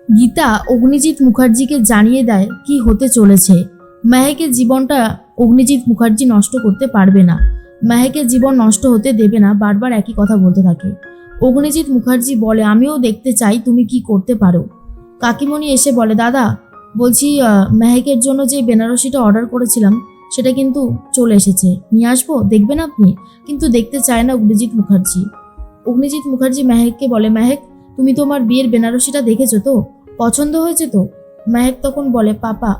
গীতা অগ্নিজিৎ মুখার্জিকে জানিয়ে দেয় কি হতে চলেছে। মেহেকের জীবনটা অগ্নিজিৎ মুখার্জি নষ্ট করতে পারবে না, মেহেকের জীবন নষ্ট হতে দেবে না, বারবার একই কথা বলতে থাকে। অগ্নিজিৎ মুখার্জি বলে, আমিও দেখতে চাই তুমি কি করতে পারো। কাকিমণি এসে বলে, দাদা বলছি মেহেকের জন্য যে বেনারসিটা অর্ডার করেছিলাম সেটা কিন্তু চলে এসেছে, নিয়ে আসবো, দেখবেন আপনি? কিন্তু দেখতে চায় না অগ্নিজিৎ মুখার্জি। অগ্নিজিৎ মুখার্জি মেহেককে বলে, মেহেক তুমি তোমার বিয়ের বেনারসিটা দেখেছো তো, পছন্দ হয়েছে তো? মেহেক তখন বলে, পাপা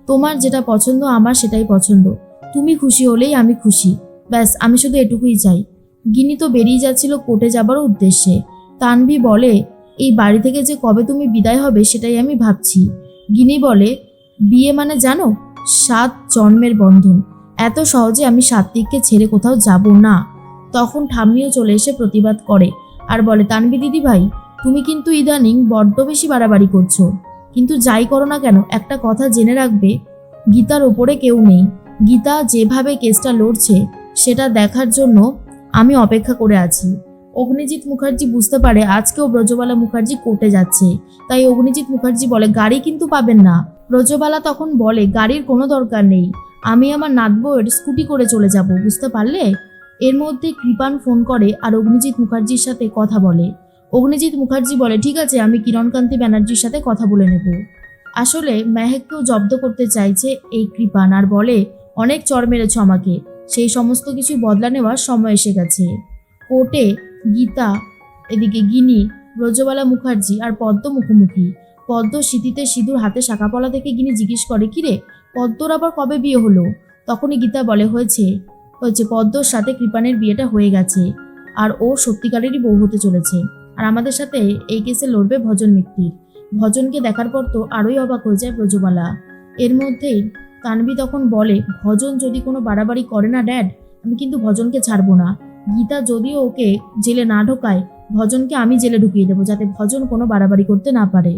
তোমার যেটা পছন্দ আমার সেটাই পছন্দ, তুমি খুশি হলেই আমি খুশি, ব্যাস আমি শুধু এটুকুই চাই। গিনি তো বেরিয়ে যাচ্ছিল কোর্টে যাবার উদ্দেশ্যে। তানভি বলে, এই বাড়ি থেকে যে কবে তুমি বিদায় হবে সেটাই আমি ভাবছি। গিনি বলে, বিয়ে মানে জানো 7 জন্মের বন্ধন, এত সহজে আমি সাত্বিককে ছেড়ে কোথাও যাব না। তখন ঠাম্মিও চলে এসে প্রতিবাদ করে আর বলে, তানভি দিদি ভাই তুমি কিন্তু ইদানিং বড্ড বেশি বাড়াবাড়ি করছো। কিন্তু যাই করো না কেন একটা কথা জেনে রাখবে, গীতার ওপরে কেউ নেই। গীতা যেভাবে কেসটা লড়ছে সেটা দেখার জন্য আমি অপেক্ষা করে আছি। অগ্নিজিৎ মুখার্জি বুঝতে পারে আজকেও ব্রজবালা মুখার্জি কোর্টে যাচ্ছে, তাই অগ্নিজিৎ মুখার্জি বলে, গাড়ি কিন্তু পাবেন না। ব্রজবালা তখন বলে, গাড়ির কোনো দরকার নেই, আমি আমার নাতবউয়ের স্কুটি করে চলে যাব, বুঝতে পারলে? এর মধ্যে কৃপান ফোন করে আর অগ্নিজিৎ মুখার্জির সাথে কথা বলে। অগ্নিজিৎ মুখার্জি বলে, ঠিক আছে আমি কিরণকান্তি ব্যানার্জির সাথে কথা বলে নেব। আসলে মেহেককেও জব্দ করতে চাইছে এই কৃপান আর বলে, অনেক চড় মেরেছ আমাকে, সেই সমস্ত কিছু বদলা নেওয়ার সময় এসে গেছে। কোর্টে গীতা, এদিকে গিনি, ব্রজবালা মুখার্জি আর পদ্ম মুখোমুখি। পদ্ম স্মৃতিতে সিঁদুর হাতে শাঁখাপলা থেকে গিনি জিজ্ঞেস করে, কিরে পদ্মর আবার কবে বিয়ে হলো? তখনই গীতা বলে, হয়েছে হয়েছে, পদ্মর সাথে কৃপানের বিয়েটা হয়ে গেছে আর ও সত্যিকারেরই বউ হতে চলেছে। আর আমাদের সাথে এই কেসে লড়বে ভজন মিত্তির। ভজনকে দেখার পর তো আরোই অবাক হয়ে যায় ব্রজবালা। এর মধ্যেই তানভি তখন বলে, ভজন যদি কোনো বাড়াবাড়ি করে না ড্যাড, আমি কিন্তু ভজনকে ছাড়বো না। গীতা যদিও ওকে জেলে না ঢোকায়, ভজনকে আমি জেলে ঢুকিয়ে দেবো যাতে ভজন কোনো বাড়াবাড়ি করতে না পারে।